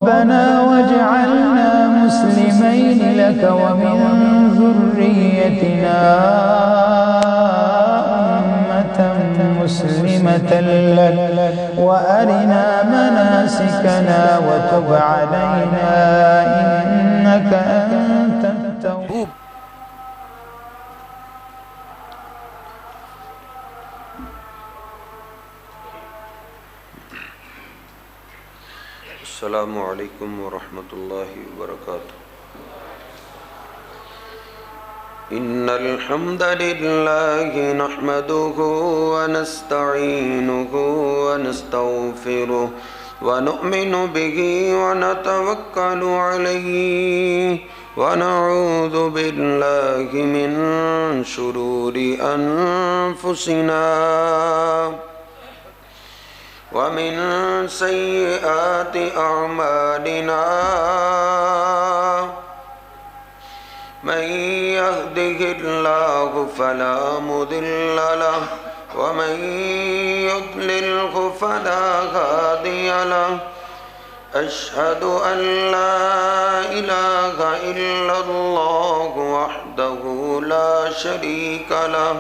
ربنا واجعلنا مسلمين لك ومن ذريتنا أمة مسلمة لك وأرنا مناسكنا وتب علينا إنك أنت التواب. السلام علیکم ورحمۃ اللہ وبرکاتہ. ان الحمد للہ نحمده ونستعینه ونستغفره ونؤمن به ونتوکل علیہ ونعوذ باللہ من شرور انفسنا ومن سيئات أعمالنا من يهده الله فلا مضل له ومن يضلله فلا هادي له. أشهد أن لا إله إلا الله وحده لا شريك له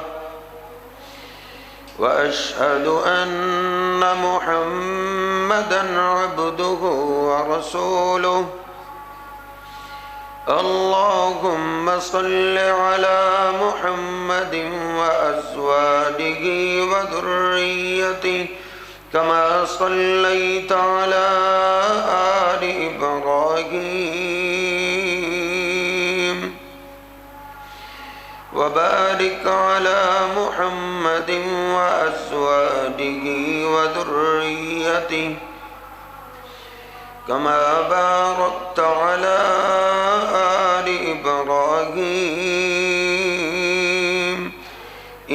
وأشهد أن محمدًا عبده ورسوله. اللهم صل على محمد وأزواجه وذريته كما صليت على آل إبراهيم وبارك على محمد وأزواجه وذريته كما باركت على آل إبراهيم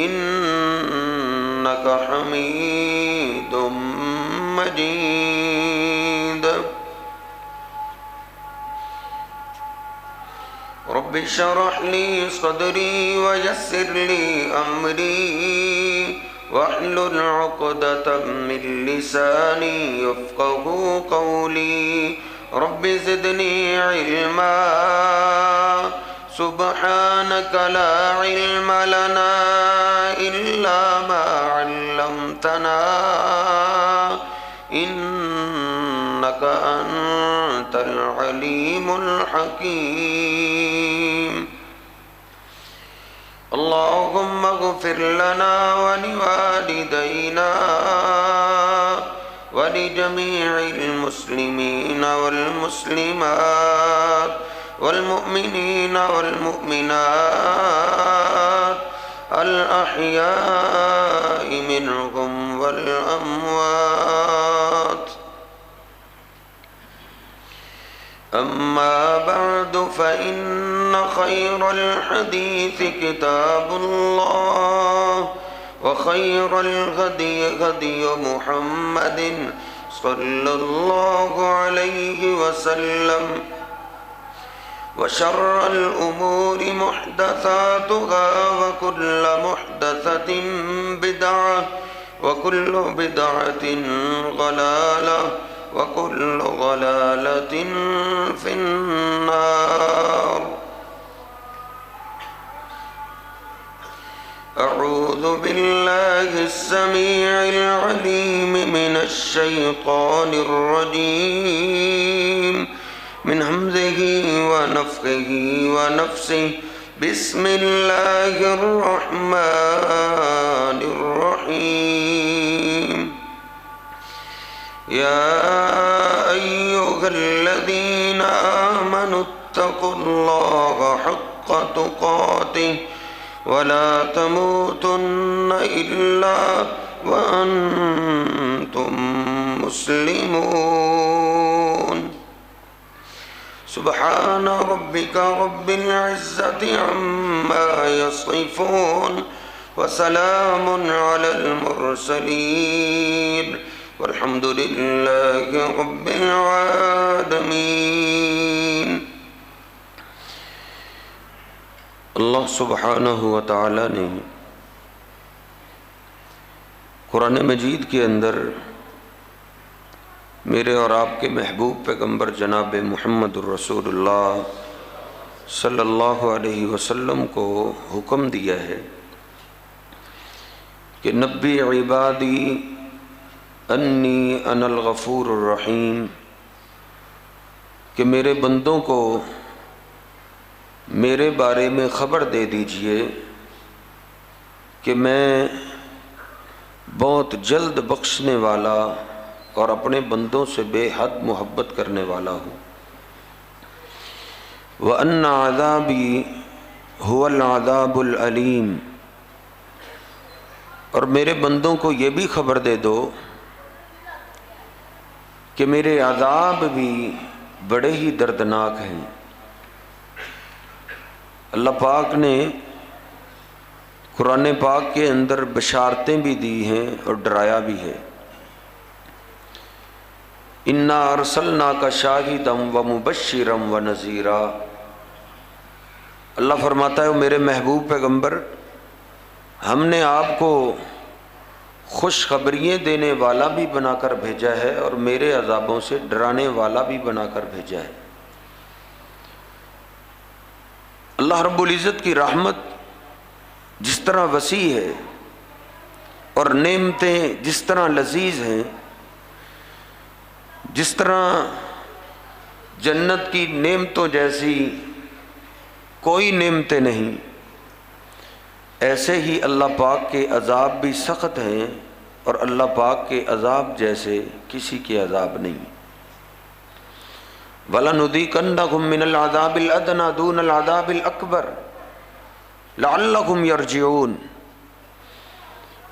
إنك حميد مجيد. رب اشرح لي صدري ويسر لي أمري واحلل عقدة من لساني يفقهوا قولي. رب زدني علما سبحانك لا علم لنا إلا ما علمتنا إنك أنت العليم الحكيم. اللهم اغفر لنا ولوالدينا ولجميع المسلمين والمسلمات والمؤمنين والمؤمنات الأحياء منهم والأموات. أما بعد فإن خير الحديث كتاب الله وخير الهدي هدي محمد صلى الله عليه وسلم وشر الأمور محدثاتها وكل محدثة بدعة وكل بدعة ضلالة وكل ضلالة في النار. أعوذ بالله السميع العليم من الشيطان الرجيم من همزه ونفخه ونفسه. بسم الله الرحمن الرحيم. يا أيها الذين آمنوا اتقوا الله حق تقاته ولا تموتن إلا وأنتم مسلمون. سبحان ربك رب العزة عما يصفون وسلام على المرسلين والحمد لله رب العالمين. اللہ سبحانہ وتعالی نے قرآن مجید کے اندر میرے اور آپ کے محبوب پیغمبر جناب محمد الرسول اللہ صلی اللہ علیہ وسلم کو حکم دیا ہے کہ نبی عبادی انی انا الغفور الرحیم، کہ میرے بندوں کو میرے بارے میں خبر دے دیجئے کہ میں بہت جلد بخشنے والا اور اپنے بندوں سے بے حد محبت کرنے والا ہوں۔ وَأَنَّ عَذَابِي هُوَ الْعَذَابُ الْعَلِيمُ، اور میرے بندوں کو یہ بھی خبر دے دو کہ میرے عذاب بھی بڑے ہی دردناک ہیں۔ اللہ پاک نے قرآن پاک کے اندر بشارتیں بھی دی ہیں اور ڈرایا بھی ہے۔ اِنَّا أَرْسَلْنَاكَ شَاهِدًا وَمُبَشِّرًا وَنَذِيرًا، اللہ فرماتا ہے میرے محبوب پیغمبر، ہم نے آپ کو خوشخبریاں دینے والا بھی بنا کر بھیجا ہے اور میرے عذابوں سے ڈرانے والا بھی بنا کر بھیجا ہے۔ اللہ رب العزت کی رحمت جس طرح وسیع ہے اور نعمتیں جس طرح لذیذ ہیں، جس طرح جنت کی نعمتوں جیسی کوئی نعمتیں نہیں، ایسے ہی اللہ پاک کے عذاب بھی سخت ہیں اور اللہ پاک کے عذاب جیسے کسی کے عذاب نہیں۔ وَلَنُذِيقَنَّهُم مِّنَ الْعَذَابِ الْأَدْنَىٰ دُونَ الْعَذَابِ الْأَكْبَرِ لَعَلَّهُمْ يَرْجِعُونَ،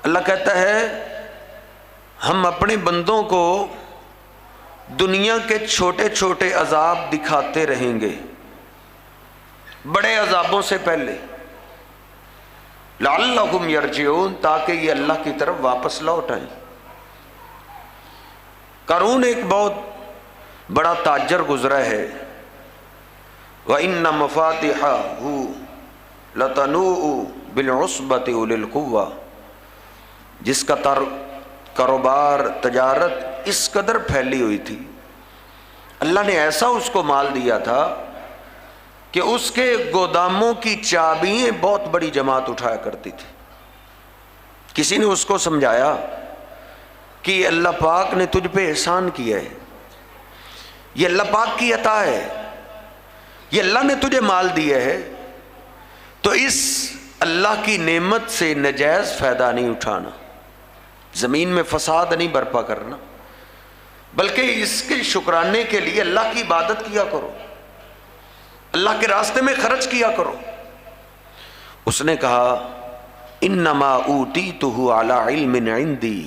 اللہ کہتا ہے ہم اپنے بندوں کو دنیا کے چھوٹے چھوٹے عذاب دکھاتے رہیں گے بڑے عذابوں سے پہلے، لعلہم یرجعون، تاکہ یہ اللہ کی طرف واپس لوٹ آئیں۔ قارون ایک بہت بڑا تاجر گزرا ہے، وَإِنَّ مَفَاتِحَهُ لَتَنُوءُ بِالْعُصْبَةِ أُولِي الْقُوَّةِ، جس کا کاروبار تجارت اس قدر پھیلی ہوئی تھی، اللہ نے ایسا اس کو مال دیا تھا کہ اس کے گوداموں کی چابیاں بہت بڑی جماعت اٹھایا کرتی تھی۔ کسی نے اس کو سمجھایا کہ یہ اللہ پاک نے تجھ پہ احسان کیا ہے، یہ اللہ پاک کی عطا ہے، یہ اللہ نے تجھے مال دیا ہے، تو اس اللہ کی نعمت سے ناجائز فائدہ نہیں اٹھانا، زمین میں فساد نہیں برپا کرنا، بلکہ اس کے شکرانے کے لیے اللہ کی عبادت کیا کرو، اللہ کے راستے میں خرچ کیا کرو۔ اس نے کہا انما اوتیتہ علی علم عندی،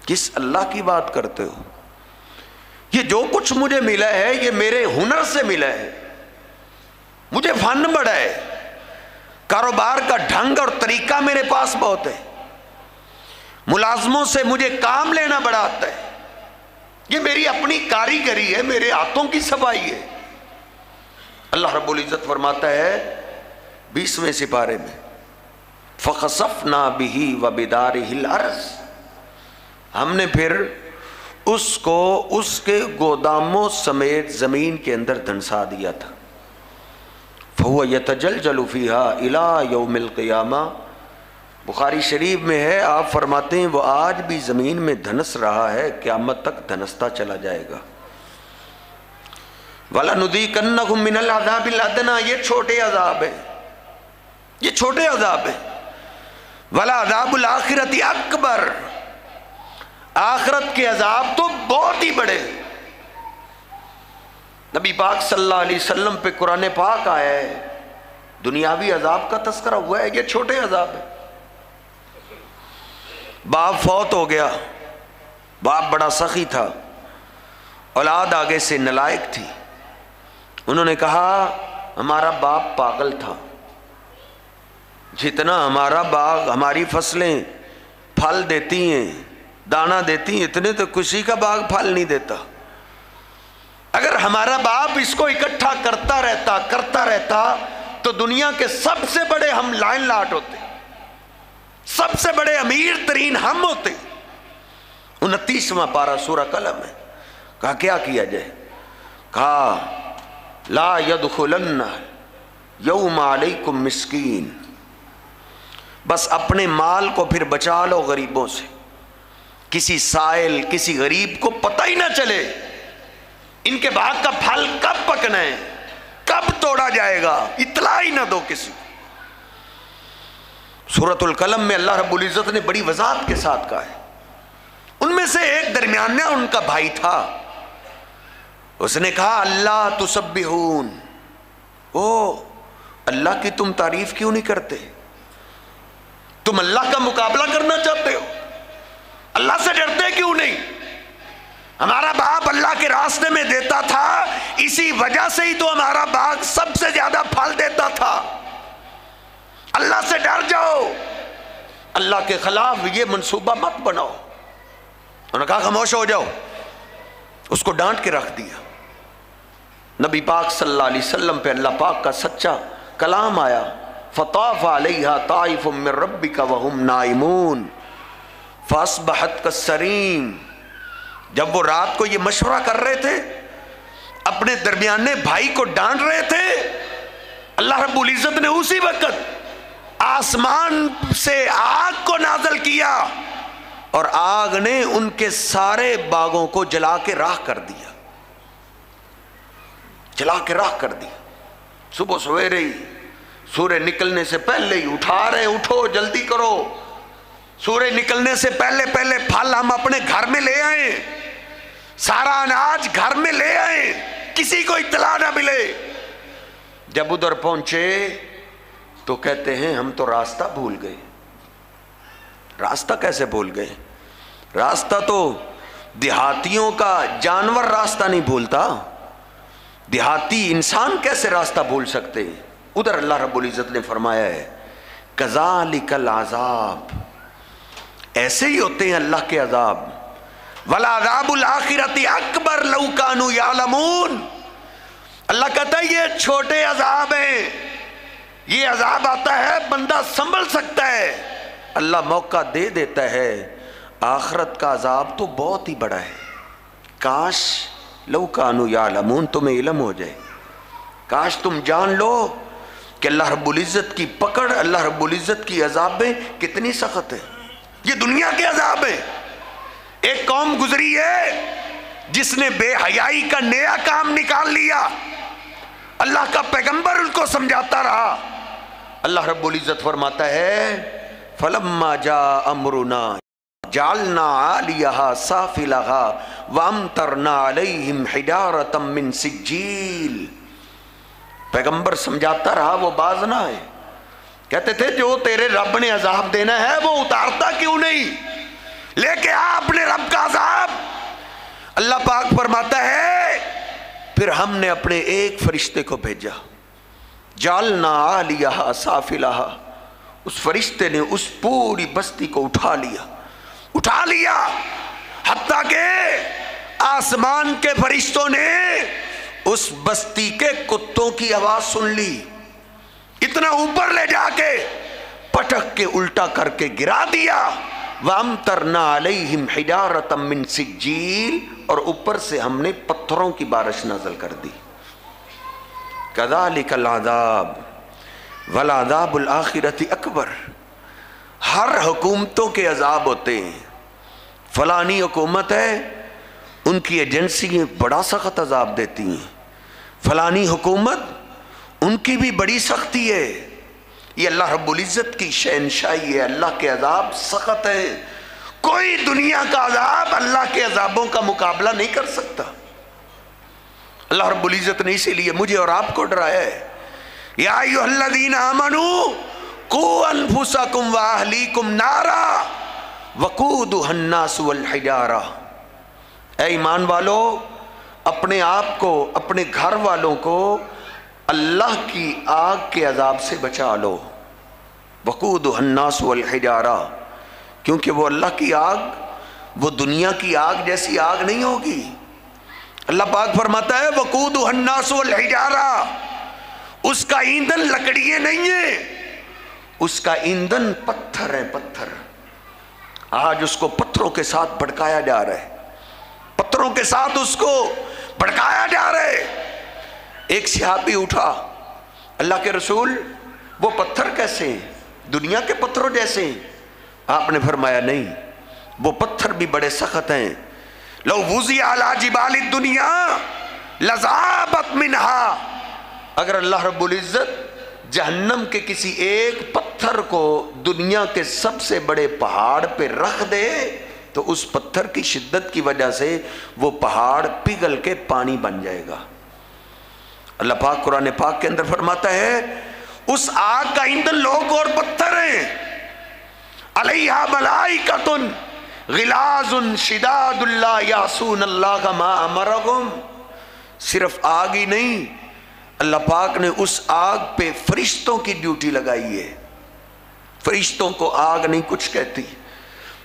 کس اللہ کی بات کرتے ہو؟ یہ جو کچھ مجھے ملا ہے یہ میرے ہنر سے ملا ہے، مجھے فن بڑا ہے، کاروبار کا ڈھنگ اور طریقہ میرے پاس بہت ہے، ملازموں سے مجھے کام لینا بڑا آتا ہے، یہ میری اپنی کاریگری ہے، میرے ہاتھوں کی صفائی ہے۔ اللہ رب العزت فرماتا ہے 20ویں سپارے میں فَخَسَفْنَا بِهِ وَبِدَارِهِ الْأَرْضِ، ہم نے پھر اس کو اس کے گوداموں سمیت زمین کے اندر دھنسا دیا تھا۔ فَهُوَ يَتَجَلْجَلُ فِيهَا إِلَى يَوْمِ الْقِيَامَةِ، بخاری شریف میں ہے، آپ فرماتے ہیں وہ آج بھی زمین میں دھنس رہا ہے، قیامت تک دھنستا چلا جائے گا۔ وَلَنُذِيقَنَّهُم مِّنَ الْعَذَابِ الْأَدْنَىٰ، یہ چھوٹے عذاب ہیں، یہ چھوٹے عذاب ہیں۔ وَلَعَذَابُ الْآخِرَةِ أَكْبَرُ، آخرت کے عذاب تو بہت ہی بڑے۔ نبی پاک صلی اللہ علیہ وسلم پہ قرآن پاک آیا ہے، دنیاوی عذاب کا تذکرہ ہوا ہے، یہ چھوٹے عذاب ہیں۔ باپ فوت ہو گیا، باپ بڑا سخی تھا، اولاد آگے سے نالائق تھی، انہوں نے کہا ہمارا باپ پاگل تھا، جتنا ہمارا باغ ہماری فصلیں پھل دیتی ہیں، دانہ دیتی ہیں، اتنے تو کسی کا باغ پھل نہیں دیتا، اگر ہمارا باپ اس کو اکٹھا کرتا رہتا تو دنیا کے سب سے بڑے ہم لائن لاٹ ہوتے، سب سے بڑے امیر ترین ہم ہوتے، 29واں پارہ سورہ قلم ہے. کہا کیا کیا جائے؟ کہا لا يدخلن یوم علیکم مسکین، بس اپنے مال کو پھر بچا لو غریبوں سے. کسی سائل، کسی غریب کو پتہ ہی نہ چلے ان کے باغ کا پھل کب پکنا ہے، کب توڑا جائے گا، اطلاع ہی نہ دو کسی کو. سورۃ القلم میں اللہ رب العزت نے بڑی وضاحت کے ساتھ کہا ہے. ان میں سے ایک درمیانہ ان کا بھائی تھا، اس نے کہا اللہ تسبحون، او اللہ کی تم تعریف کیوں نہیں کرتے؟ تم اللہ کا مقابلہ کرنا چاہتے ہو، اللہ سے ڈرتے کیوں نہیں؟ ہمارا باپ اللہ کے راستے میں دیتا تھا، اسی وجہ سے ہی تو ہمارا باغ سب سے زیادہ پھل دیتا تھا. اللہ سے ڈر جاؤ، اللہ کے خلاف یہ منصوبہ مت بناؤ. انہوں نے کہا خاموش ہو جاؤ. اس کو ڈانٹ کے رکھ دیا. نبی پاک صلی اللہ علیہ وسلم پہ اللہ پاک کا سچا کلام آیا، فطاف علیہا طائف من ربک وہم نائمون فاصبحت کالصریم. جب وہ رات کو یہ مشورہ کر رہے تھے، اپنے درمیانے بھائی کو ڈانٹ رہے تھے، اللہ رب العزت نے اسی وقت آسمان سے آگ کو نازل کیا اور آگ نے ان کے سارے باغوں کو جلا کے راکھ کر دیا، جلا کے راکھ کر دیا. صبح سویرے ہی سورج نکلنے سے پہلے ہی اٹھا رہے، اٹھو جلدی کرو، سورج نکلنے سے پہلے پہلے پھل ہم اپنے گھر میں لے آئیں، سارا اناج گھر میں لے آئیں، کسی کو اطلاع نہ ملے. جب ادھر پہنچے تو کہتے ہیں ہم تو راستہ بھول گئے. راستہ کیسے بھول گئے؟ راستہ تو دیہاتیوں کا جانور راستہ نہیں بھولتا، دیہاتی انسان کیسے راستہ بھول سکتے؟ ادھر اللہ رب العزت نے فرمایا ہے کذالک العذاب، ایسے ہی ہوتے ہیں اللہ کے عذاب. وَلَعَذَابُ الْآخِرَةِ أَكْبَرُ لَوْ كَانُوا يَعْلَمُونَ. اللہ کہتا ہے یہ چھوٹے عذاب ہیں، یہ عذاب آتا ہے بندہ سنبھل سکتا ہے، اللہ موقع دے دیتا ہے. آخرت کا عذاب تو بہت ہی بڑا ہے. کاش لو کانوا یعلمون، تمہیں علم ہو جائے، کاش تم جان لو کہ اللہ رب العزت کی پکڑ، اللہ رب العزت کی عذابیں کتنی سخت ہیں. یہ دنیا کے عذاب ہیں. ایک قوم گزری ہے جس نے بے حیائی کا نیا کام نکال لیا، اللہ کا پیغمبر ان کو سمجھاتا رہا. اللہ رب العزت فرماتا ہے فلما جاء امرنا جعلنا عالیہا سافلہا وامطرنا علیہم حجارۃ من سجیل. پیغمبر سمجھاتا رہا، وہ باز نہ آئے. کہتے تھے جو تیرے رب نے عذاب دینا ہے وہ اتارتا کیوں نہیں، لے کے آ اپنے رب کا عذاب. اللہ پاک فرماتا ہے پھر ہم نے اپنے ایک فرشتے کو بھیجا، جعلنا عالیہا سافلہا، اس فرشتے نے اس پوری بستی کو اٹھا لیا، حتیٰ کہ آسمان کے فرشتوں نے اس بستی کے کتوں کی آواز سن لی. اتنا اوپر لے جا کے پٹک کے الٹا کر کے گرا دیا. وَأَمْطَرْنَا عَلَيْهِمْ حِجَارَةً مِّن سِجِّيلٍ، اور اوپر سے ہم نے پتھروں کی بارش نازل کر دی. كَذَلِكَ الْعَذَابُ وَالْعَذَابُ الْآخِرَةِ أَكْبَرُ. ہر حکومتوں کے عذاب ہوتے ہیں. فلانی حکومت ہے، ان کی ایجنسی بڑا سخت عذاب دیتی ہیں. فلانی حکومت، ان کی بھی بڑی سختی ہے. یہ اللہ رب العزت کی شہنشاہی ہے، اللہ کے عذاب سخت ہے. کوئی دنیا کا عذاب اللہ کے عذابوں کا مقابلہ نہیں کر سکتا. اللہ رب العزت نے اسی لیے مجھے اور آپ کو ڈرایا ہے. یا ایھا الذین آمنوا قوا انفسکم واہلیکم نارا وقودھا الناس والحجارہ. اے ایمان والو، اپنے آپ کو، اپنے گھر والوں کو اللہ کی آگ کے عذاب سے بچا لو. وقودھا الناس والحجارہ، کیونکہ وہ اللہ کی آگ، وہ دنیا کی آگ جیسی آگ نہیں ہوگی. اللہ پاک فرماتا ہے وقودھا الناس والحجارہ، اس کا ایندھن لکڑیاں نہیں ہیں، اس کا ایندھن پتھر ہے. پتھر آج اس کو پتھروں کے ساتھ بھڑکایا جا رہا ہے، پتھروں کے ساتھ اس کو بھڑکایا جا رہا ہے۔ ایک صحابی اٹھا، اللہ کے رسول وہ پتھر کیسے ہیں؟ دنیا کے پتھروں جیسے ہیں؟ آپ نے فرمایا نہیں، وہ پتھر بھی بڑے سخت ہیں۔ لو وزی علی جبال الدنیا لذابت منہا، اگر اللہ رب العزت جہنم کے کسی ایک پتھر کو دنیا کے سب سے بڑے پہاڑ پہ رکھ دے تو اس پتھر کی شدت کی وجہ سے وہ پہاڑ پگھل کے پانی بن جائے گا۔ اللہ پاک قرآن پاک کے اندر فرماتا ہے اس آگ کا ایندھن لوگ اور پتھر ہیں، علیہا ملائکۃ غلاظ شداد لا یعصون اللہ ما امرہم۔ صرف آگ ہی نہیں، اللہ پاک نے اس آگ پہ فرشتوں کی ڈیوٹی لگائی ہے۔ فرشتوں کو آگ نہیں کچھ کہتی،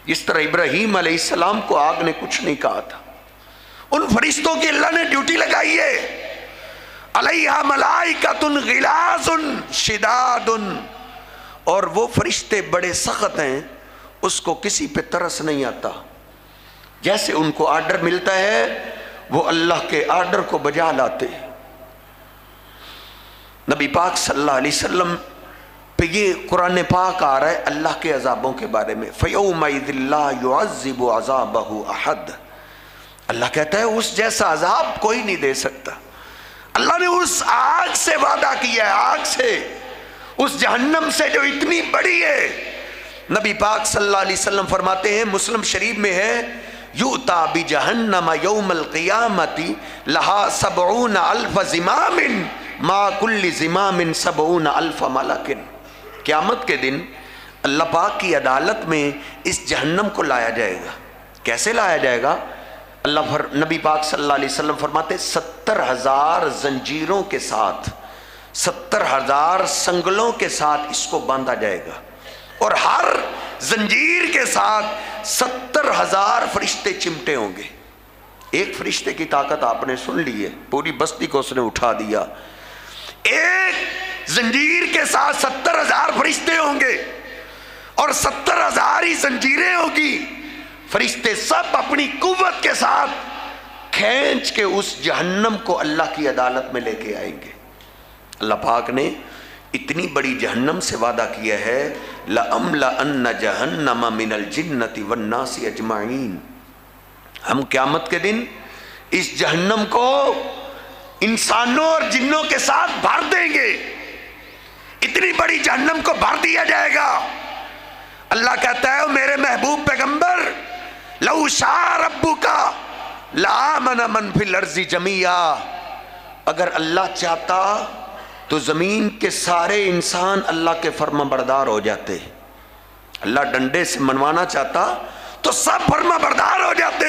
اس طرح ابراہیم علیہ السلام کو آگ نے کچھ نہیں کہا تھا، ان فرشتوں کی اللہ نے ڈیوٹی لگائی ہے۔ علیہا ملائکۃ غلاظ شداد، اور وہ فرشتے بڑے سخت ہیں، اس کو کسی پہ ترس نہیں آتا۔ جیسے ان کو آرڈر ملتا ہے وہ اللہ کے آرڈر کو بجا لاتے۔ نبی پاک صلی اللہ علیہ وسلم پہ یہ قرآن پاک آ رہا ہے اللہ کے عذابوں کے بارے میں، فَيَوْمَئِذٍ لَا يُعَذِّبُ عَذَابَهُ أَحَدٌ۔ اللہ کہتا ہے اس جیسا عذاب کوئی نہیں دے سکتا۔ اللہ نے اس آگ سے وعدہ کیا ہے، آگ سے، اس جہنم سے جو اتنی بڑی ہے۔ نبی پاک صلی اللہ علیہ وسلم فرماتے ہیں، مسلم شریف میں ہے، یؤتی بجہنم یوم القیامت لہا 70,000 زمام ما کل زمام 70,000 ملک۔ قیامت کے دن اللہ پاک کی عدالت میں اس جہنم کو لایا جائے گا۔ کیسے لایا جائے گا؟ نبی پاک صلی اللہ علیہ وسلم فرماتے 70,000 زنجیروں کے ساتھ، 70,000 سنگلوں کے ساتھ اس کو باندھا جائے گا، اور ہر زنجیر کے ساتھ 70,000 فرشتے چمٹے ہوں گے۔ ایک فرشتے کی طاقت آپ نے سن لی ہے، پوری بستی کو اس نے اٹھا دیا۔ ایک زنجیر کے ساتھ 70,000 فرشتے ہوں گے اور 70,000 ہی زنجیریں ہوگی۔ فرشتے سب اپنی قوت کے ساتھ کھینچ کے اس جہنم کو اللہ کی عدالت میں لے کے آئیں گے۔ اللہ پاک نے اتنی بڑی جہنم سے وعدہ کیا ہے، لَأَمْلَأَنَّ جَهَنَّمَ مِنَ الْجِنَّةِ وَالنَّاسِ أَجْمَعِينَ۔ ہم قیامت کے دن اس جہنم کو انسانوں اور جنوں کے ساتھ بھر دیں گے۔ اتنی بڑی جہنم کو بھر دیا جائے گا۔ اللہ کہتا ہے میرے محبوب پیغمبر، لَوْ شَاءَ رَبُّكَ لَآمَنَ مَنْ فِي الْأَرْضِ جَمِيعًا، اگر اللہ چاہتا تو زمین کے سارے انسان اللہ کے فرما بردار ہو جاتے۔ اللہ ڈنڈے سے منوانا چاہتا تو سب فرما بردار ہو جاتے،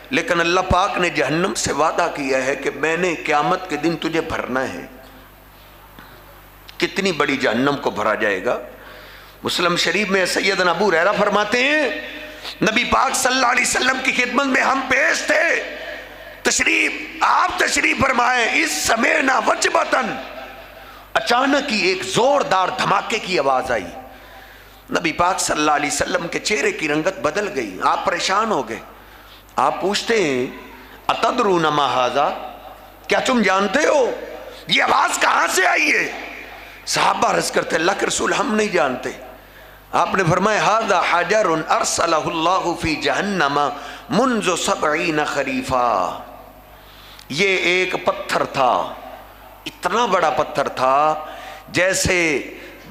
لیکن اللہ پاک نے جہنم سے وعدہ کیا ہے کہ میں نے قیامت کے دن تجھے بھرنا ہے۔ کتنی بڑی جہنم کو بھرا جائے گا۔ مسلم شریف میں سیدنا ابو ہریرہ فرماتے ہیں نبی پاک صلی اللہ علیہ وسلم کی خدمت میں ہم پیش تھے، آپ تشریف فرمائیں، اس سمعنا وجبتن، اچانک ہی ایک زوردار دھماکے کی آواز آئی۔ نبی پاک صلی اللہ علیہ وسلم کے چہرے کی رنگت بدل گئی، آپ پریشان ہو گئے۔ آپ پوچھتے ہیں اتدرون ما ھذا، کیا تم جانتے ہو یہ آواز کہاں سے آئی ہے؟ صحابہ عرض کرتے اللہ کے رسول ہم نہیں جانتے۔ آپ نے فرمایا ھذا حجر ارسلہ اللہ فی جہنم منذ 70 خریفا، یہ ایک پتھر تھا، اتنا بڑا پتھر تھا جیسے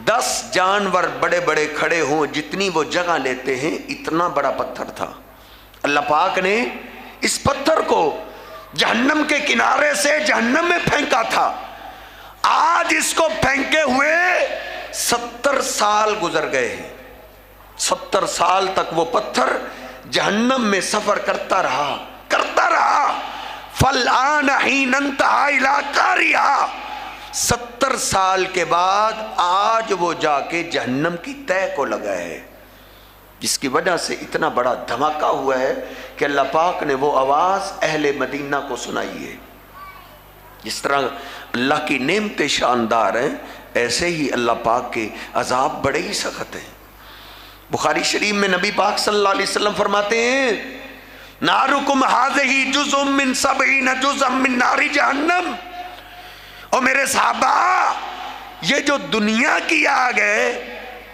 10 جانور بڑے بڑے کھڑے ہوں جتنی وہ جگہ لیتے ہیں، اتنا بڑا پتھر تھا۔ اللہ پاک نے اس پتھر کو جہنم کے کنارے سے جہنم میں پھینکا تھا۔ آج اس کو پھینکے ہوئے 70 سال گزر گئے ہیں۔ 70 سال تک وہ پتھر جہنم میں سفر کرتا رہا۔ فَالْآنَ حِينَ انْتَهَا إِلَىٰ قَارِهَا، 70 سال کے بعد آج وہ جا کے جہنم کی تہہ کو لگا ہے، جس کی وجہ سے اتنا بڑا دھماکہ ہوا ہے کہ اللہ پاک نے وہ آواز اہل مدینہ کو سنائی ہے۔ جس طرح اللہ کی نعمتیں شاندار ہیں، ایسے ہی اللہ پاک کے عذاب بڑے ہی سخت ہیں۔ بخاری شریف میں نبی پاک صلی اللہ علیہ وسلم فرماتے ہیں نارکم ھذہ جزء من 70 جزءا من نار جہنم. اور میرے صحابہ یہ جو دنیا کی آگ ہے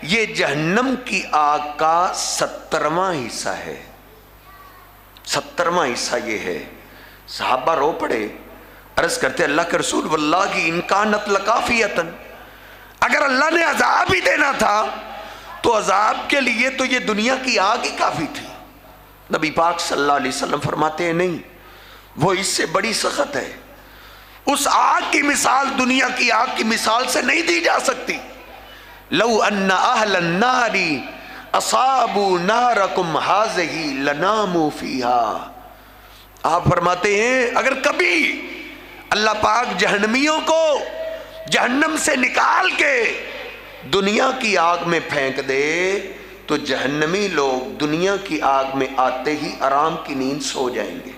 یہ جہنم کی آگ کا 70واں حصہ ہے. 70واں حصہ یہ ہے. صحابہ رو پڑے, عرض کرتے اللہ کے رسول واللہ کی ان کانت لکافیتن, اگر اللہ نے عذاب ہی دینا تھا تو عذاب کے لیے تو یہ دنیا کی آگ ہی کافی تھی. نبی پاک صلی اللہ علیہ وسلم فرماتے ہیں نہیں, وہ اس سے بڑی سخت ہے. اس آگ کی مثال دنیا کی آگ کی مثال سے نہیں دی جا سکتی. لو ان اہل النار اصابوا نارکم ھذہ لناموا فیہا. آپ فرماتے ہیں اگر کبھی اللہ پاک جہنمیوں کو جہنم سے نکال کے دنیا کی آگ میں پھینک دے تو جہنمی لوگ دنیا کی آگ میں آتے ہی آرام کی نیند سو جائیں گے,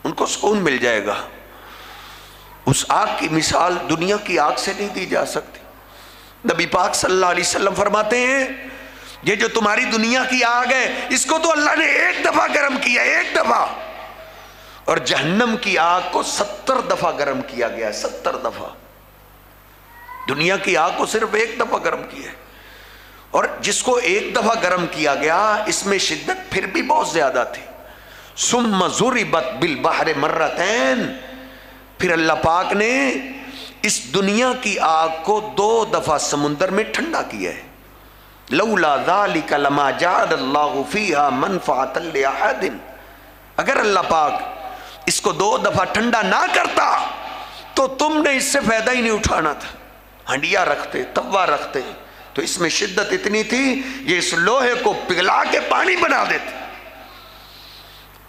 ان کو سکون مل جائے گا. اس آگ کی مثال دنیا کی آگ سے نہیں دی جا سکتی. نبی پاک صلی اللہ علیہ وسلم فرماتے ہیں یہ جو تمہاری دنیا کی آگ ہے اس کو تو اللہ نے ایک دفعہ گرم کیا, ایک دفعہ, اور جہنم کی آگ کو 70 دفعہ گرم کیا گیا ہے. 70 دفعہ. دنیا کی آگ کو صرف ایک دفعہ گرم کیا ہے, اور جس کو ایک دفعہ گرم کیا گیا اس میں شدت پھر بھی بہت زیادہ تھی. ثم ضربت بالبحر مرتين, پھر اللہ پاک نے اس دنیا کی آگ کو 2 دفعہ سمندر میں ٹھنڈا کیا ہے. لولا ذلك لما جعل الله فيها منفعة لأحد, اگر اللہ پاک اس کو 2 دفعہ ٹھنڈا نہ کرتا تو تم نے اس سے فائدہ ہی نہیں اٹھانا تھا. ہنڈیا رکھتے, توا رکھتے, تو اس میں شدت اتنی تھی یہ اس لوہے کو پگھلا کے پانی بنا دیتے.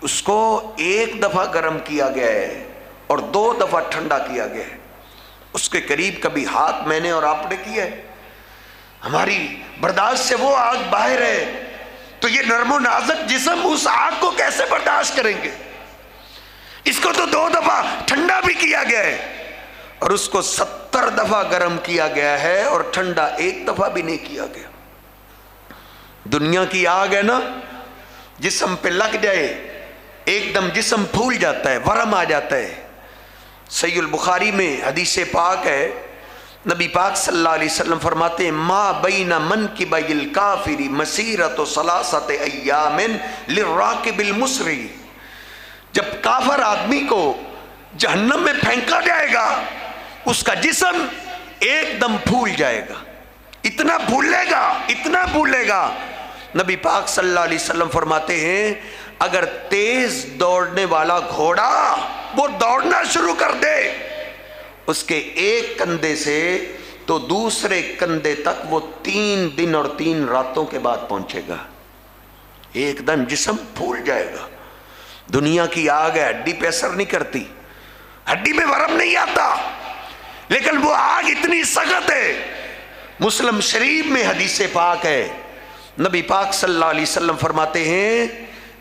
اس کو ایک دفعہ گرم کیا گیا ہے اور 2 دفعہ ٹھنڈا کیا گیا ہے. اس کے قریب کبھی ہاتھ میں نے اور آپ نے کیا ہے. ہماری برداشت سے وہ آگ باہر ہے تو یہ نرم و نازک جسم اس آگ کو کیسے برداشت کریں گے. اس کو تو 2 دفعہ ٹھنڈا بھی کیا گیا ہے اور اس کو 70 دفعہ گرم کیا گیا ہے اور ٹھنڈا 1 دفعہ بھی نہیں کیا گیا. دنیا کی آگ ہے نا, جسم پہ لگ جائے ایک دم جسم پھول جاتا ہے, ورم آ جاتا ہے. صحیح البخاری میں حدیث پاک ہے, نبی پاک صلی اللہ علیہ وسلم فرماتے ہیں ما بین منکبی الکافر مسیرۃ 3 ایام للراکب المسری. جب کافر آدمی کو جہنم میں پھینکا جائے گا اس کا جسم ایک دم پھول جائے گا, اتنا پھولے گا, اتنا پھولے گا. نبی پاک صلی اللہ علیہ وسلم فرماتے ہیں اگر تیز دوڑنے والا گھوڑا وہ دوڑنا شروع کر دے اس کے ایک کندھے سے تو دوسرے کندھے تک وہ 3 دن اور 3 راتوں کے بعد پہنچے گا. ایک دم جسم پھول جائے گا. دنیا کی آگ ہے, ہڈی پہ اثر نہیں کرتی, ہڈی میں ورم نہیں آتا, لیکن وہ آگ اتنی سخت ہے. مسلم شریف میں حدیث پاک ہے, نبی پاک صلی اللہ علیہ وسلم فرماتے ہیں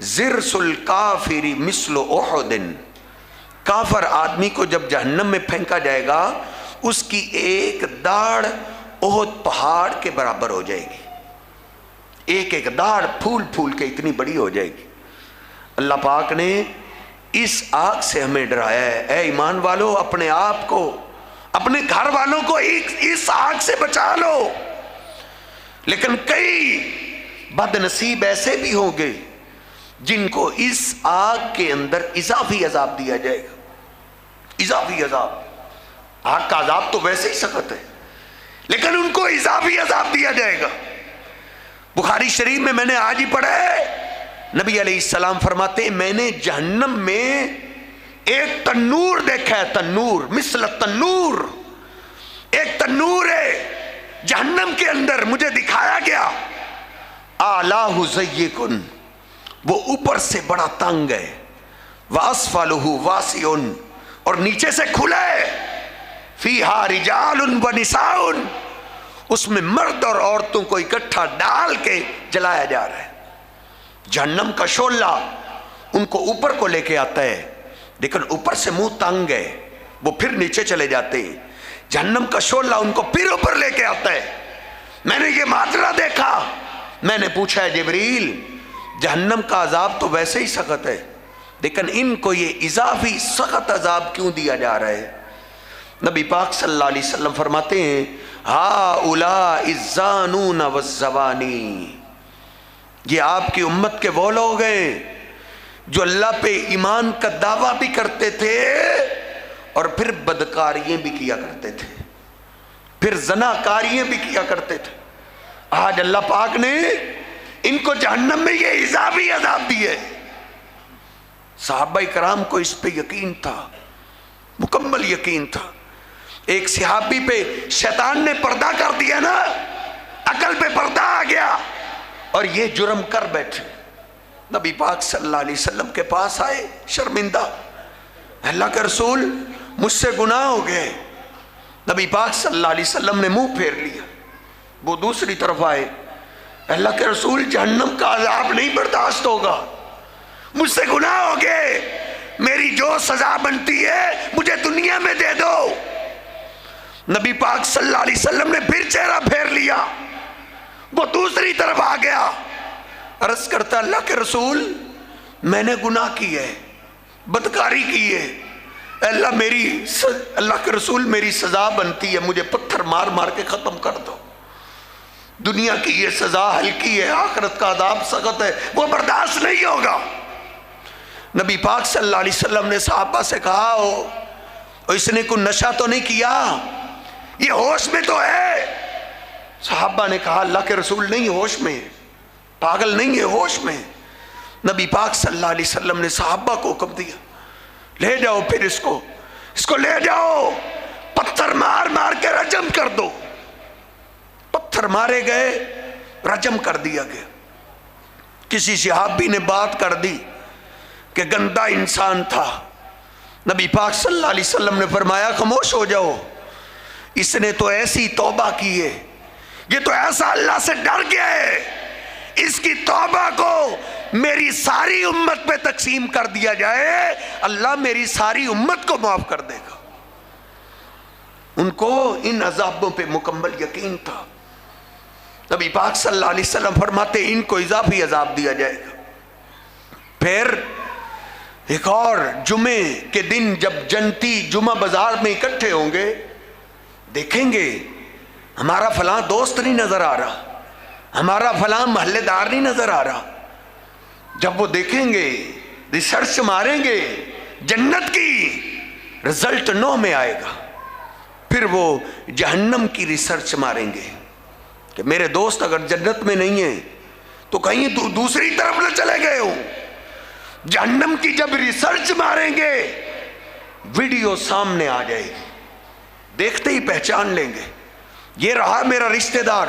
زرس الکافر مثل احد. کافر آدمی کو جب جہنم میں پھینکا جائے گا اس کی ایک داڑھ احد پہاڑ کے برابر ہو جائے گی. ایک ایک داڑھ پھول پھول کے اتنی بڑی ہو جائے گی. اللہ پاک نے اس آگ سے ہمیں ڈرایا ہے. اے ایمان والو اپنے آپ کو اپنے گھر والوں کو اس آگ سے بچا لو. لیکن کئی بد نصیب ایسے بھی ہوں گے جن کو اس آگ کے اندر اضافی عذاب دیا جائے گا. اضافی عذاب. آگ کا عذاب تو ویسے ہی سخت ہے لیکن ان کو اضافی عذاب دیا جائے گا. بخاری شریف میں نے آج ہی پڑھا ہے, نبی علیہ السلام فرماتے ہیں میں نے جہنم میں ایک تنور دیکھا ہے, تنور مثل تنور, ایک تنور ہے جہنم کے اندر مجھے دکھایا گیا. اعلیٰ ضیق, وہ اوپر سے بڑا تنگ ہے, واسفلہ واسع, اور نیچے سے کھلا ہے, فیہا رجال ونساء, اس میں مرد اور عورتوں کو اکٹھا ڈال کے جلایا جا رہا ہے. جہنم کا شعلہ ان کو اوپر کو لے کے آتا ہے لیکن اوپر سے منہ تنگ ہے, وہ پھر نیچے چلے جاتے ہیں. جہنم کا شعلہ ان کو پھر اوپر لے کے آتا ہے. میں نے یہ ماجرا دیکھا میں نے پوچھا ہے جبریل جہنم کا عذاب تو ویسے ہی سخت ہے، لیکن ان کو یہ اضافی سخت عذاب کیوں دیا جا رہا ہے؟ نبی پاک صلی اللہ علیہ وسلم فرماتے ہیں ہؤلاء الزانون والزوانی، یہ آپ کی امت کے وہ لوگ ہیں جو اللہ پہ ایمان کا دعویٰ بھی کرتے تھے اور پھر بدکاریاں بھی کیا کرتے تھے، پھر زناکاریاں بھی کیا کرتے تھے۔ آج اللہ پاک نے ان کو جہنم میں یہ اضافی عذاب دیے۔ صحابہ کرام کو اس پہ یقین تھا، مکمل یقین تھا۔ ایک صحابی پہ شیطان نے پردہ کر دیا نا، عقل پہ پردہ آ گیا اور یہ جرم کر بیٹھے۔ نبی پاک صلی اللہ علیہ وسلم کے پاس آئے شرمندہ، اللہ کے رسول مجھ سے گناہ ہو گئے۔ نبی پاک صلی اللہ علیہ وسلم نے منہ پھیر لیا۔ وہ دوسری طرف آئے، اللہ کے رسول جہنم کا عذاب نہیں برداشت ہوگا، مجھ سے گناہ ہو گئے، میری جو سزا بنتی ہے مجھے دنیا میں دے دو۔ نبی پاک صلی اللہ علیہ وسلم نے پھر چہرہ پھیر لیا، وہ دوسری طرف آ گیا، عرض کرتا اللہ کے رسول میں نے گناہ کی ہے، بدکاری کی ہے، اللہ کے رسول میری سزا بنتی ہے، مجھے پتھر مار مار کے ختم کر دو، دنیا کی یہ سزا ہلکی ہے، آخرت کا عذاب سخت ہے، وہ برداشت نہیں ہوگا۔ نبی پاک صلی اللہ علیہ وسلم نے صحابہ سے کہا اس نے کوئی نشہ تو نہیں کیا، یہ ہوش میں تو ہے؟ صحابہ نے کہا اللہ کے رسول نہیں ہوش میں، پاگل نہیں ہے، ہوش میں۔ نبی پاک صلی اللہ علیہ وسلم نے صحابہ کو حکم دیا لے جاؤ، پھر اس کو لے جاؤ، پتھر مار مار کے رجم کر دو۔ پتھر مارے گئے، رجم کر دیا گیا۔ کسی صحابی نے بات کر دی کہ گندا انسان تھا، نبی پاک صلی اللہ علیہ وسلم نے فرمایا خاموش ہو جاؤ، اس نے تو ایسی توبہ کی ہے، یہ تو ایسا اللہ سے ڈر گیا ہے، اس کی توبہ کو میری ساری امت پہ تقسیم کر دیا جائے، اللہ میری ساری امت کو معاف کر دے گا۔ ان کو ان عذابوں پہ مکمل یقین تھا۔ نبی پاک صلی اللہ علیہ وسلم فرماتے ان کو اضافی عذاب دیا جائے گا۔ پھر ایک اور جمعے کے دن جب جنتی جمعہ بازار میں اکٹھے ہوں گے، دیکھیں گے ہمارا فلاں دوست نہیں نظر آ رہا، ہمارا فلاں محلے دار نہیں نظر آ رہا۔ جب وہ دیکھیں گے، ریسرچ ماریں گے، جنت کی رزلٹ 9 میں آئے گا، پھر وہ جہنم کی ریسرچ ماریں گے کہ میرے دوست اگر جنت میں نہیں ہیں تو کہیں دوسری طرف نہ چلے گئے ہوں۔ جہنم کی جب ریسرچ ماریں گے، ویڈیو سامنے آ جائے گی، دیکھتے ہی پہچان لیں گے یہ رہا میرا رشتہ دار،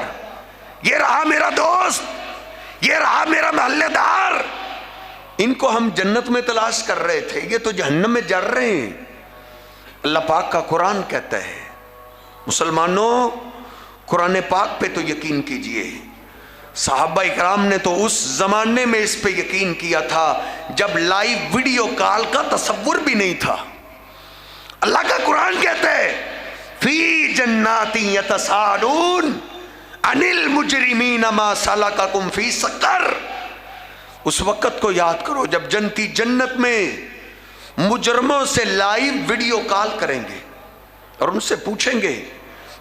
یہ رہا میرا دوست، یہ رہا میرا محلے دار، ان کو ہم جنت میں تلاش کر رہے تھے، یہ تو جہنم میں جر رہے ہیں۔ اللہ پاک کا قرآن کہتا ہے مسلمانوں قرآن پاک پہ تو یقین کیجئے۔ صحابہ اکرام نے تو اس زمانے میں اس پہ یقین کیا تھا جب لائیو ویڈیو کال کا تصور بھی نہیں تھا۔ اللہ کا قرآن کہتا ہے فی جنات یتساءلون عن المجرمین ما سلککم فی سقر۔ اس وقت کو یاد کرو جب جنتی جنت میں مجرموں سے لائیو ویڈیو کال کریں گے اور ان سے پوچھیں گے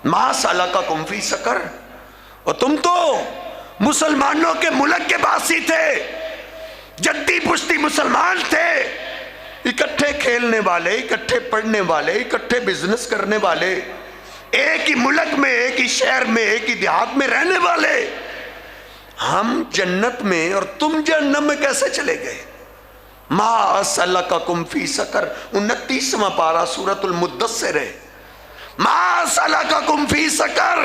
ما سلککم فی سقر، اور تم تو مسلمانوں کے ملک کے باسی تھے، جدی پشتی مسلمان تھے، اکٹھے کھیلنے والے، اکٹھے پڑھنے والے، اکٹھے بزنس کرنے والے، ایک ہی ملک میں، ایک ہی شہر میں، ایک ہی دیہات میں رہنے والے، ہم جنت میں اور تم جہنم میں کیسے چلے گئے؟ ما سلککم فی سقر، 29واں پارہ سورۃ المدثر ہے۔ ما سلککم فی سقر،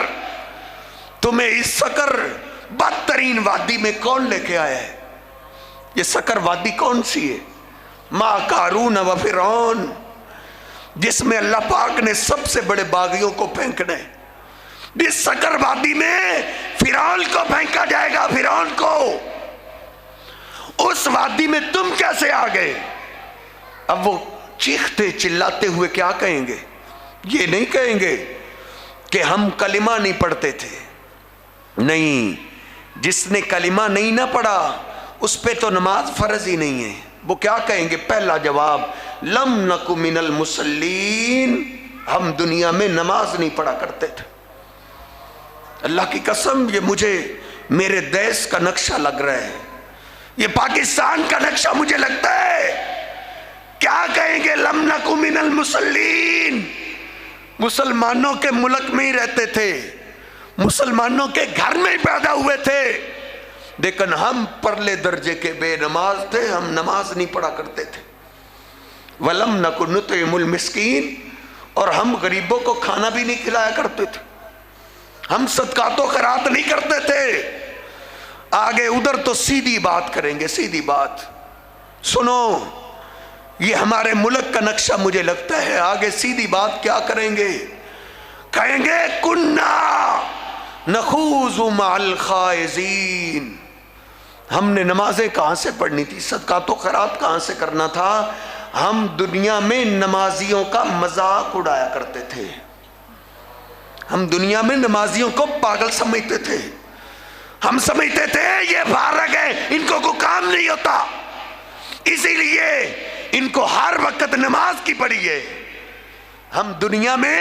تمہیں اس سقر بدترین وادی میں کون لے کے آیا ہے؟ یہ سقر وادی کون سی ہے؟ ما قارون و فرعون، جس میں اللہ پاک نے سب سے بڑے باغیوں کو پھینکنا ہے۔ اس سقر وادی میں فرعون کو پھینکا جائے گا، فرعون کو۔ اس وادی میں تم کیسے آ گئے؟ اب وہ چیختے چلاتے ہوئے کیا کہیں گے؟ یہ نہیں کہیں گے کہ ہم کلمہ نہیں پڑھتے تھے، نہیں، جس نے کلمہ نہیں نہ پڑھا اس پہ تو نماز فرض ہی نہیں ہے. وہ کیا کہیں گے؟ پہلا جواب لم نکو من المصلین، ہم دنیا میں نماز نہیں پڑھا کرتے تھے. اللہ کی قسم یہ مجھے میرے دیس کا نقشہ لگ رہا ہے، یہ پاکستان کا نقشہ مجھے لگتا ہے. کیا کہیں گے؟ لم نکو من المصلین. مسلمانوں کے ملک میں ہی رہتے تھے، مسلمانوں کے گھر میں ہی پیدا ہوئے تھے، لیکن ہم پرلے درجے کے بے نماز تھے، ہم نماز نہیں پڑھا کرتے تھے. وَلَمْ نَكُ نُطْعِمُ الْمِسْكِينَ، اور ہم غریبوں کو کھانا بھی نہیں کھلایا کرتے تھے، ہم صدقات و خیرات نہیں کرتے تھے. آگے ادھر تو سیدھی بات کریں گے، سیدھی بات سنو، یہ ہمارے ملک کا نقشہ مجھے لگتا ہے. آگے سیدھی بات کیا کریں گے؟ کہیں گے کُنَّا نَخُوضُ مَعَ الْخَائِضِينَ. ہم نے نمازیں کہاں سے پڑھنی تھی، صدقات و خیرات کہاں سے کرنا تھا؟ ہم دنیا میں نمازیوں کا مذاق اڑایا کرتے تھے، ہم دنیا میں نمازیوں کو پاگل سمجھتے تھے. ہم سمجھتے تھے یہ فارغ ہے، ان کو کوئی کام نہیں ہوتا، اسی لیے ان کو ہر وقت نماز کی پڑھی ہے. ہم دنیا میں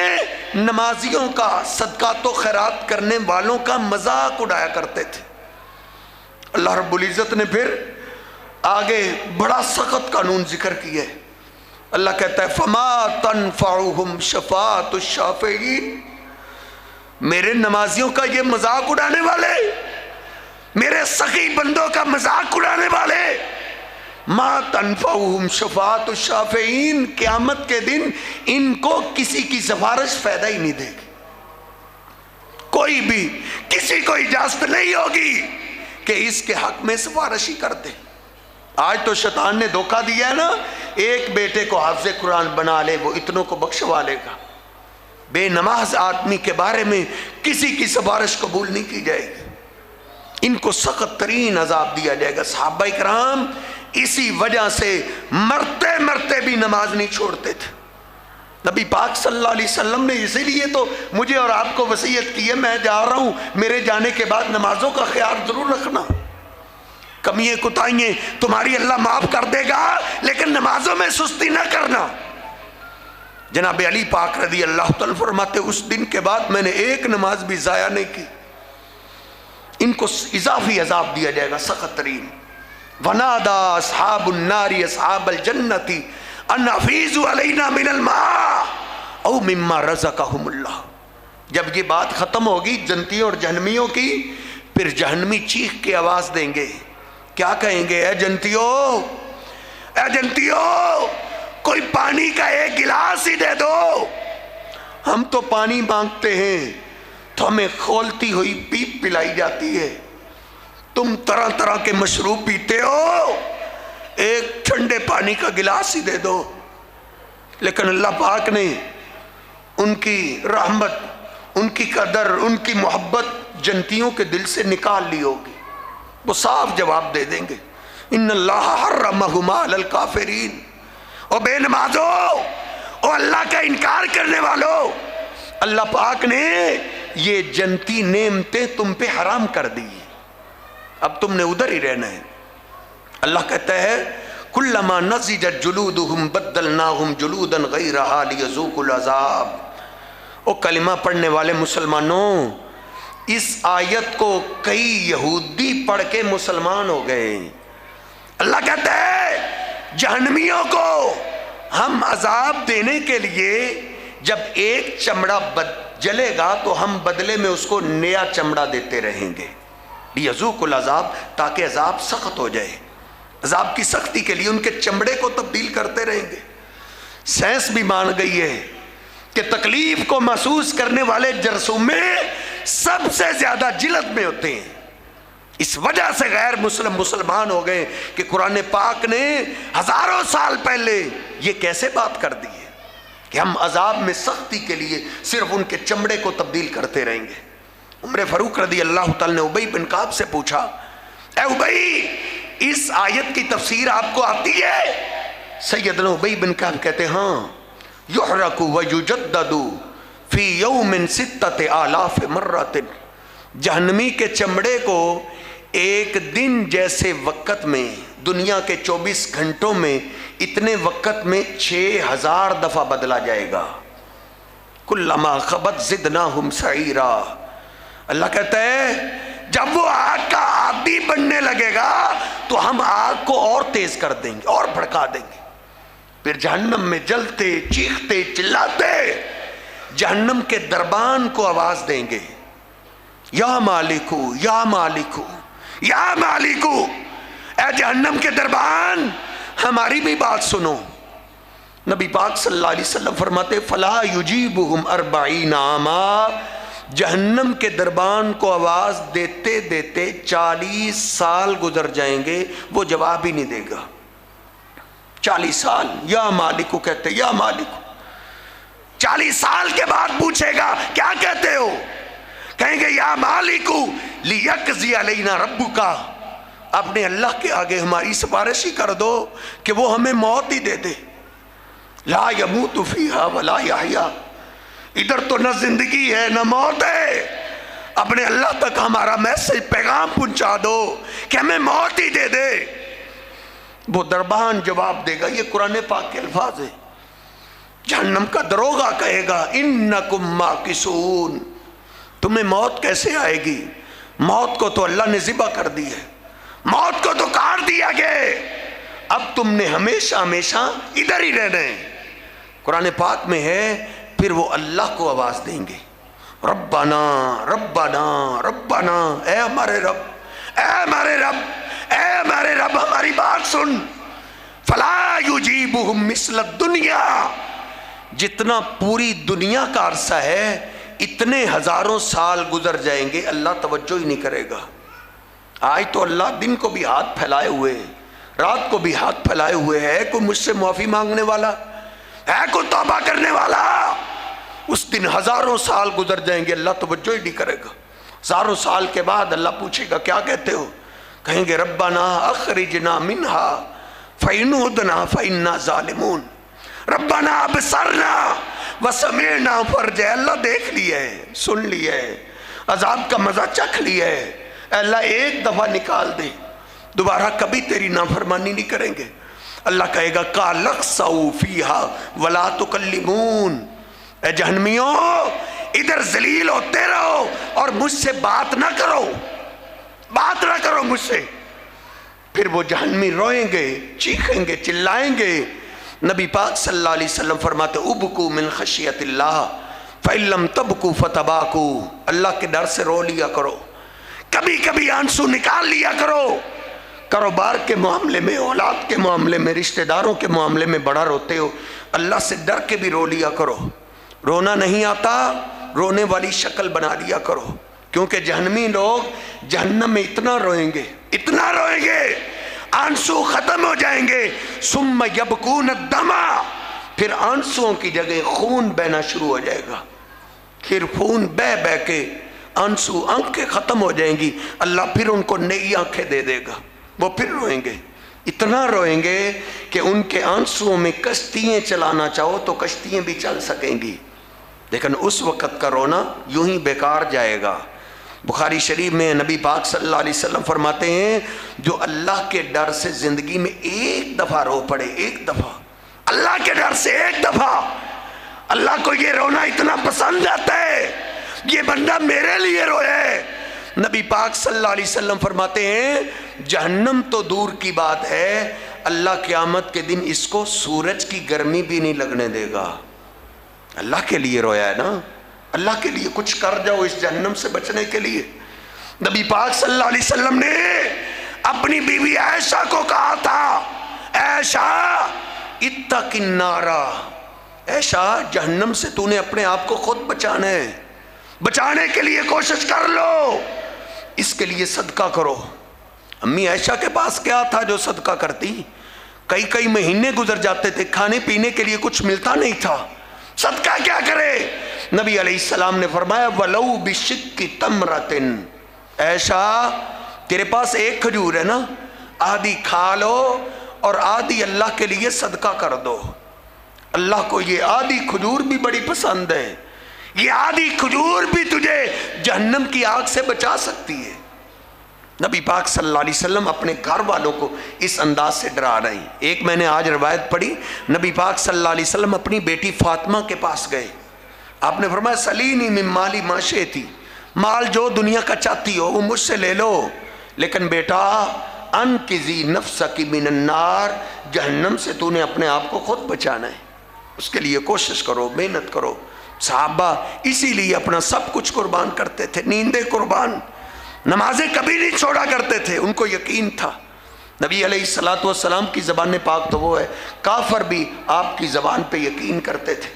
نمازیوں کا، صدقات و خیرات کرنے والوں کا مذاق اڑایا کرتے تھے. اللہ رب العزت نے پھر آگے بڑا سخت قانون ذکر کیا ہے. اللہ کہتا ہے فَمَا تَنْفَعُهُمْ شَفَاعَةُ الشَّافِعِينَ. میرے نمازیوں کا یہ مذاق اڑانے والے، میرے سخی بندوں کا مذاق اڑانے والے، ما تنفعهم شفاعت الشافعین، قیامت کے دن ان کو کسی کی سفارش فائدہ ہی نہیں دے گی. کوئی بھی کسی کو اجازت نہیں ہوگی کہ اس کے حق میں سفارش ہی کر دے. آج تو شیطان نے دھوکہ دیا ہے نا، ایک بیٹے کو حافظ قرآن بنا لے وہ اتنوں کو بخشوا لے گا. بے نماز آدمی کے بارے میں کسی کی سفارش قبول نہیں کی جائے گی، ان کو سخت ترین عذاب دیا جائے گا. صحابہ کرام اسی وجہ سے مرتے مرتے بھی نماز نہیں چھوڑتے تھے. نبی پاک صلی اللہ علیہ وسلم نے اسی لیے تو مجھے اور آپ کو وصیت کی ہے، میں جا رہا ہوں، میرے جانے کے بعد نمازوں کا خیال ضرور رکھنا. کمیاں کوتاہیاں تمہاری اللہ معاف کر دے گا، لیکن نمازوں میں سستی نہ کرنا. جناب علی پاک رضی اللہ تعالیٰ فرماتے اس دن کے بعد میں نے ایک نماز بھی ضائع نہیں کی. ان کو اضافی عذاب دیا جائے گا سخت ترین. وَنَادَى أَصْحَابُ النَّارِ أَصْحَابَ الْجَنَّةِ أَنْ أَفِيضُوا عَلَيْنَا مِنَ الْمَاءِ أَوْ مِمَّا رَزَقَهُمُ اللَّهُ. جب یہ بات ختم ہوگی جنتیوں اور جہنمیوں کی، پھر جہنمی چیخ کے آواز دیں گے. کیا کہیں گے؟ اے جنتیوں، اے جنتیوں، کوئی پانی کا ایک گلاس ہی دے دو. ہم تو پانی مانگتے ہیں تو ہمیں کھولتی ہوئی پیپ پلائی جاتی ہے، تم طرح طرح کے مشروب پیتے ہو، ایک ٹھنڈے پانی کا گلاس ہی دے دو. لیکن اللہ پاک نے ان کی رحمت، ان کی قدر، ان کی محبت جنتیوں کے دل سے نکال لی ہوگی. وہ صاف جواب دے دیں گے ان اللہ حرمہما علی الکافرین. او بے نمازو، او اللہ کا انکار کرنے والو، اللہ پاک نے یہ جنتی نعمتیں تم پہ حرام کر دی، اب تم نے ادھر ہی رہنا ہے. اللہ کہتا ہے کلما نضجت جلودہم بدلناہم جلودا غیرہا لیذوقوا العذاب. او کلمہ پڑھنے والے مسلمانوں، اس آیت کو کئی یہودی پڑھ کے مسلمان ہو گئے. اللہ کہتا ہے جہنمیوں کو ہم عذاب دینے کے لیے جب ایک چمڑا جلے گا تو ہم بدلے میں اس کو نیا چمڑا دیتے رہیں گے. یذوق العذاب، تاکہ عذاب سخت ہو جائے. عذاب کی سختی کے لیے ان کے چمڑے کو تبدیل کرتے رہیں گے. سائنس بھی مان گئی ہے کہ تکلیف کو محسوس کرنے والے جرثومے سب سے زیادہ جلد میں ہوتے ہیں. اس وجہ سے غیر مسلمان ہو گئے کہ قرآن پاک نے ہزاروں سال پہلے یہ کیسے بات کر دی ہے کہ ہم عذاب میں سختی کے لیے صرف ان کے چمڑے کو تبدیل کرتے رہیں گے. عمر فاروق رضی اللہ تعالی نے ابی بن کعب سے پوچھا، اے ابی، اس آیت کی تفسیر آپ کو آتی ہے؟ سیدنا ابی بن کعب کہتے ہیں ہاں. یحرق ویجدد فی یوم 6000 مرۃ. جہنمی کے چمڑے کو ایک دن جیسے وقت میں، دنیا کے 24 گھنٹوں میں اتنے وقت میں 6000 دفعہ بدلا جائے گا. کلما خبت زدناہم سعیرا. اللہ کہتا ہے جب وہ آگ کا عادی بننے لگے گا تو ہم آگ کو اور تیز کر دیں گے اور بھڑکا دیں گے. پھر جہنم میں جلتے چیختے چلاتے جہنم کے دربان کو آواز دیں گے، یا مالکو یا مالکو یا مالکو، اے جہنم کے دربان ہماری بھی بات سنو. نبی پاک صلی اللہ علیہ وسلم فرماتے فلا یجیبہم 40 عاما، جہنم کے دربان کو آواز دیتے دیتے 40 سال گزر جائیں گے، وہ جواب ہی نہیں دے گا. 40 سال یا مالکو کہتے، یا مالکو. 40 سال کے بعد پوچھے گا کیا کہتے ہو؟ کہیں گے یا مالکو لیقضی علینا ربکا، اپنے اللہ کے آگے ہماری سفارش ہی کر دو کہ وہ ہمیں موت ہی دے دے. لا یموت فیہا ولا یحیا، ادھر تو نہ زندگی ہے نہ موت ہے، اپنے اللہ تک ہمارا میسج پیغام پہنچا دو کہ ہمیں موت ہی دے دے. وہ دربان جواب دے گا، یہ قرآن پاک کے الفاظ ہیں. جہنم کا دروغہ کہے گا انکم ماکثون، تمہیں موت کیسے آئے گی؟ موت کو تو اللہ نے ذبح کر دی ہے، موت کو تو کاٹ دیا گیا، اب تم نے ہمیشہ ہمیشہ ادھر ہی رہنا ہے. قرآن پاک میں ہے پھر وہ اللہ کو آواز دیں گے، ربنا ربنا ربنا، اے ہمارے رب، اے ہمارے رب، اے ہمارے رب ہماری بات سن. فلا یجیبہم مثل الدنیا، جتنا پوری دنیا کا عرصہ ہے اتنے ہزاروں سال گزر جائیں گے، اللہ توجہ ہی نہیں کرے گا. آج تو اللہ دن کو بھی ہاتھ پھیلائے ہوئے، رات کو بھی ہاتھ پھیلائے ہوئے ہے. کوئی مجھ سے معافی مانگنے والا ہے؟ کوئی توبہ کرنے والا؟ اس دن ہزاروں سال گزر جائیں گے، اللہ توجہ ہی نہیں کرے گا. ہزاروں سال کے بعد اللہ پوچھے گا کیا کہتے ہو؟ کہیں گے ربنا اخرجنا منہا فإن عدنا فإنا ظالمون، ربنا ابصرنا وسمعنا فرجع، اللہ دیکھ لیا ہے، سن لیا ہے، عذاب کا مزہ چکھ لیا ہے، اللہ ایک دفعہ نکال دے، دوبارہ کبھی تیری نافرمانی نہیں کریں گے. اللہ کہے گا قال اخسؤوا فیہا ولا تکلمون، اے جہنمیوں ادھر ذلیل ہوتے رہو اور مجھ سے بات نہ کرو، بات نہ کرو مجھ سے. پھر وہ جہنمی روئیں گے، چیخیں گے، چلائیں گے. نبی پاک صلی اللہ علیہ وسلم فرماتے ابکو من خشیت اللہ فإن لم تبکو فتباکو، اللہ کے ڈر سے رو لیا کرو، کبھی کبھی آنسو نکال لیا کرو. کاروبار کے معاملے میں، اولاد کے معاملے میں، رشتہ داروں کے معاملے میں بڑا روتے ہو، اللہ سے ڈر کے بھی رو لیا کرو. رونا نہیں آتا، رونے والی شکل بنا لیا کرو، کیونکہ جہنمی لوگ جہنم میں اتنا روئیں گے، اتنا روئیں گے، آنسو ختم ہو جائیں گے. ثم یبکون الدم، پھر آنسوؤں کی جگہ خون بہنا شروع ہو جائے گا. پھر خون بہ بہ کے آنسو، آنکھیں ختم ہو جائیں گی. اللہ پھر ان کو نئی آنکھیں دے دے گا، وہ پھر روئیں گے، اتنا روئیں گے کہ ان کے آنسوؤں میں کشتیاں چلانا چاہو تو کشتیاں بھی چل سکیں گی، لیکن اس وقت کا رونا یوں ہی بیکار جائے گا. بخاری شریف میں نبی پاک صلی اللہ علیہ وسلم فرماتے ہیں جو اللہ کے ڈر سے زندگی میں ایک دفعہ رو پڑے، ایک دفعہ اللہ کے ڈر سے ایک دفعہ، اللہ کو یہ رونا اتنا پسند آتا ہے، یہ بندہ میرے لیے روئے. نبی پاک صلی اللہ علیہ وسلم فرماتے ہیں جہنم تو دور کی بات ہے، اللہ قیامت کے دن اس کو سورج کی گرمی بھی نہیں لگنے دے گا. اللہ کے لیے رویا ہے نا، اللہ کے لیے کچھ کر جاؤ اس جہنم سے بچنے کے لیے. نبی پاک صلی اللہ علیہ وسلم نے اپنی بیوی عائشہ کو کہا تھا عائشہ اتق النار، عائشہ جہنم سے تو نے اپنے آپ کو خود بچانا ہے، بچانے کے لیے کوشش کر لو، اس کے لیے صدقہ کرو. امی عائشہ کے پاس کیا تھا جو صدقہ کرتی؟ کئی مہینے گزر جاتے تھے، کھانے پینے کے لیے کچھ ملتا نہیں تھا، صدقہ کیا کرے؟ نبی علیہ السلام نے فرمایا وَلَوْ بِشِقِّ تَمْرَةٍ، عائشہ تیرے پاس ایک کھجور ہے نا، آدھی کھا لو اور آدھی اللہ کے لیے صدقہ کر دو. اللہ کو یہ آدھی کھجور بھی بڑی پسند ہے، یہ آدھی کھجور بھی تجھے جہنم کی آگ سے بچا سکتی ہے. نبی پاک صلی اللہ علیہ وسلم اپنے گھر والوں کو اس انداز سے ڈرا رہے ہیں۔ ایک میں نے آج روایت پڑھی، نبی پاک صلی اللہ علیہ وسلم اپنی بیٹی فاطمہ کے پاس گئے، آپ نے فرمایا سلینی من مالی ما شئتی، مال جو دنیا کا چاہتی ہو وہ مجھ سے لے لو، لیکن بیٹا انقذی نفسک من النار، جہنم سے تو نے اپنے آپ کو خود بچانا ہے، اس کے لیے کوشش کرو، محنت کرو۔ صحابہ اسی لیے اپنا سب کچھ قربان کرتے تھے، نیندیں قربان، نمازیں کبھی نہیں چھوڑا کرتے تھے، ان کو یقین تھا۔ نبی علیہ السلام کی زبان پاک تو وہ ہے، کافر بھی آپ کی زبان پہ یقین کرتے تھے۔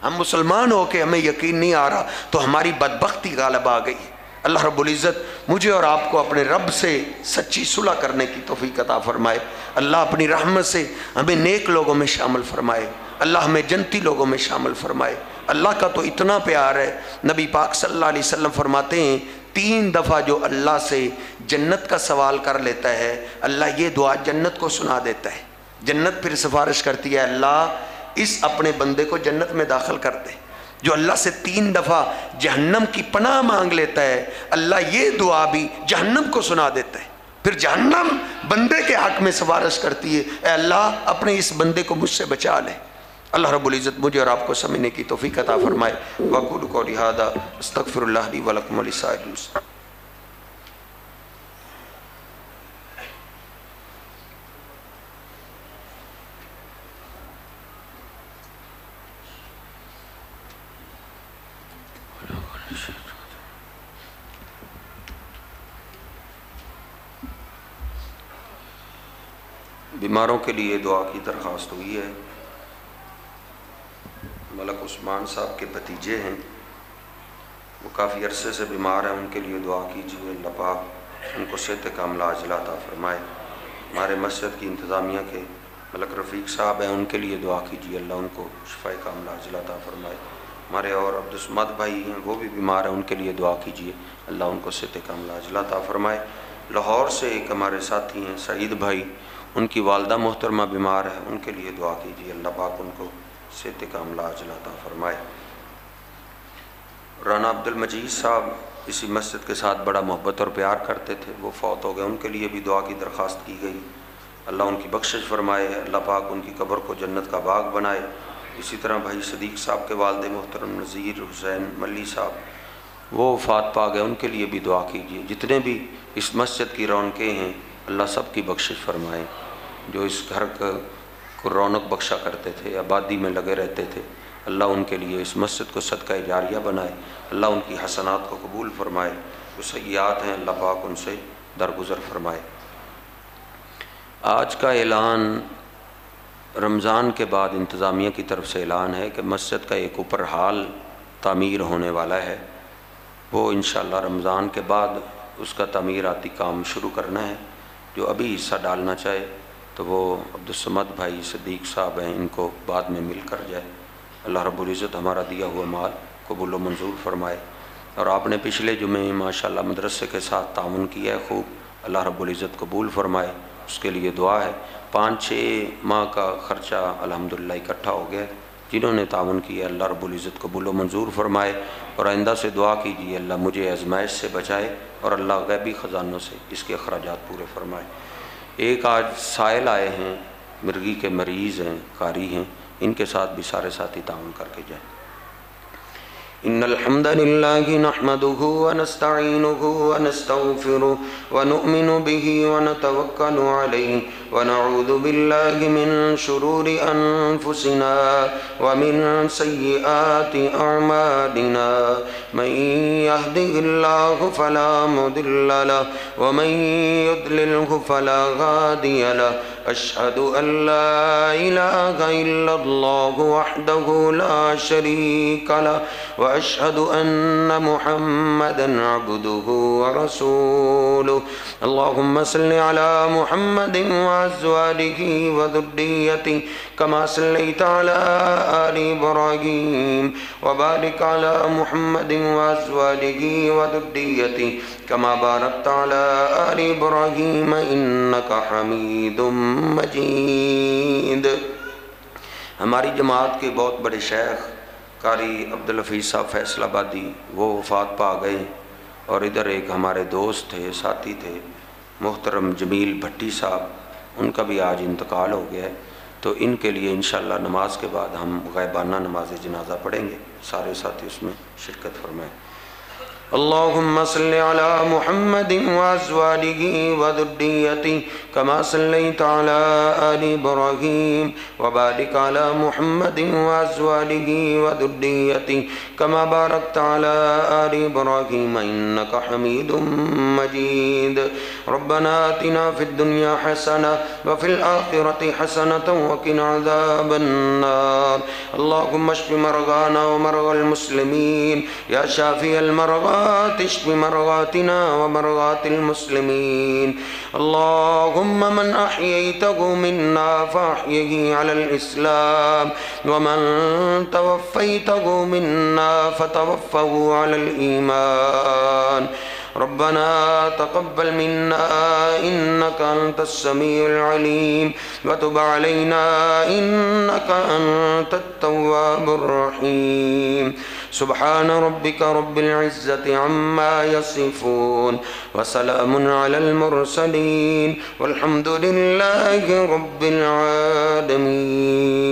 ہم مسلمان ہو کے ہمیں یقین نہیں آ رہا تو ہماری بدبختی غالب آ گئی۔ اللہ رب العزت مجھے اور آپ کو اپنے رب سے سچی صلح کرنے کی توفیق عطا فرمائے۔ اللہ اپنی رحمت سے ہمیں نیک لوگوں میں شامل فرمائے، اللہ ہمیں جنتی لوگوں میں شامل فرمائے۔ اللہ کا تو اتنا پیار ہے، نبی پاک صلی اللہ علیہ وسلم فرماتے ہیں 3 دفعہ جو اللہ سے جنت کا سوال کر لیتا ہے، اللہ یہ دعا جنت کو سنا دیتا ہے۔ جنت پھر سفارش کرتی ہے، اللہ اس اپنے بندے کو جنت میں داخل کر دے۔ جو اللہ سے 3 دفعہ جہنم کی پناہ مانگ لیتا ہے، اللہ یہ دعا بھی جہنم کو سنا دیتا ہے۔ پھر جہنم بندے کے حق میں سفارش کرتی ہے، اے اللہ اپنے اس بندے کو مجھ سے بچا لے۔ اللہ رب العزت مجھے اور آپ کو سمجھنے کی توفیق عطا فرمائے۔ وَأَقُولُ قَوْلِي هَٰذَا أَسْتَغْفِرُ اللَّهَ لِي وَلَكُمْ وَلِسَائِرِ الْمُسْلِمِينَ۔ بیماروں کے لیے دعا کی درخواست ہوئی ہے۔ ملک عثمان صاحب کے بھتیجے ہیں، وہ کافی عرصے سے بیمار ہیں، ان کے لیے دعا کیجیے، اللہ پاک ان کو صحت کاملہ عاجلہ عطا فرمائے۔ ہمارے مسجد کی انتظامیہ کے ملک رفیق صاحب ہیں، ان کے لیے دعا کیجیے، اللہ ان کو شفاء کاملہ عاجلہ عطا فرمائے۔ ہمارے اور عبدالصمد بھائی ہیں، وہ بھی بیمار ہیں، ان کے لیے دعا کیجیے، اللہ ان کو صحت کاملہ عاجلہ عطا فرمائے۔ لاہور سے ایک ہمارے ساتھی ہیں سعید بھائی، ان کی والدہ محترمہ بیمار ہے، ان کے لیے دعا کیجیے، اللہ پاک ان کو صحت کاملہ عاجلہ عطا فرمائے۔ رانا عبد المجید صاحب اسی مسجد کے ساتھ بڑا محبت اور پیار کرتے تھے، وہ فوت ہو گئے، ان کے لیے بھی دعا کی درخواست کی گئی، اللہ ان کی بخشش فرمائے، اللہ پاک ان کی قبر کو جنت کا باغ بنائے۔ اسی طرح بھائی صدیق صاحب کے والد محترم نذیر حسین ملی صاحب وہ وفات پا گئے، ان کے لیے بھی دعا کیجیے۔ جتنے بھی اس مسجد کی رونقیں ہیں اللہ سب کی بخشش فرمائے، جو اس گھر کو رونق بخشا کرتے تھے، آبادی میں لگے رہتے تھے، اللہ ان کے لیے اس مسجد کو صدقہ جاریہ بنائے، اللہ ان کی حسنات کو قبول فرمائے، جو سیئات ہیں اللہ پاک ان سے درگزر فرمائے۔ آج کا اعلان رمضان کے بعد انتظامیہ کی طرف سے اعلان ہے کہ مسجد کا ایک اوپر ہال تعمیر ہونے والا ہے، وہ انشاءاللہ رمضان کے بعد اس کا تعمیراتی کام شروع کرنا ہے۔ جو ابھی حصہ ڈالنا چاہے تو وہ عبدالصمد بھائی صدیق صاحب ہیں، ان کو بعد میں مل کر جائے۔ اللہ رب العزت ہمارا دیا ہوا مال قبول و منظور فرمائے۔ اور آپ نے پچھلے جمعے ماشاءاللہ مدرسے کے ساتھ تعاون کیا ہے خوب، اللہ رب العزت قبول فرمائے، اس کے لیے دعا ہے۔ 5-6 ماہ کا خرچہ الحمدللہ اکٹھا ہو گیا، جنہوں نے تعاون کیا اللہ رب العزت قبول و منظور فرمائے۔ اور آئندہ سے دعا کیجیے اللہ مجھے آزمائش سے بچائے اور اللہ غیبی خزانوں سے اس کے اخراجات پورے فرمائے۔ ایک آج سائل آئے ہیں، مرگی کے مریض ہیں، قاری ہیں، ان کے ساتھ بھی سارے ساتھی تعاون کر کے جائیں۔ ان الحمد لله نحمده ونستعينه ونستغفره ونؤمن به ونتوكل عليه ونعوذ بالله من شرور انفسنا ومن سيئات اعمالنا من يهده الله فلا مضل له ومن يضلله فلا هادي له اشهد ان لا اله الا الله وحده لا شريك له وأشهد أن محمدًا عبده ورسوله اللهم صل على محمد وأزواجه وذريته كما صليت على آل إبراهيم وبارك على محمد وأزواجه وذريته كما باركت على آل إبراهيم إنك حميد مجيد۔ ہماری جماعت کے بہت بڑے شیخ قاری عبدالحفیظ صاحب فیصل آبادی وہ وفات پا گئے، اور ادھر ایک ہمارے دوست تھے، ساتھی تھے محترم جمیل بھٹی صاحب، ان کا بھی آج انتقال ہو گیا ہے، تو ان کے لیے انشاءاللہ نماز کے بعد ہم غائبانہ نماز جنازہ پڑھیں گے، سارے ساتھی اس میں شرکت فرمائیں۔ اللهم صل على محمد وأزواجه وذريته كما صليت على آل إبراهيم وبارك على محمد وأزواجه وذريته كما باركت على آل إبراهيم إنك حميد مجيد ربنا آتنا في الدنيا حسنة وفي الآخرة حسنة وقنا عذاب النار اللهم اشف مرضانا ومرضى المسلمين يا شافي المرضى اشف مرضاتنا ومرضات المسلمين اللهم من أحييته منا فأحيه على الإسلام ومن توفيته منا فتوفه على الإيمان ربنا تقبل منا إنك أنت السميع العليم وتب علينا إنك أنت التواب الرحيم سبحان ربك رب العزة عما يصفون وسلام على المرسلين والحمد لله رب العالمين.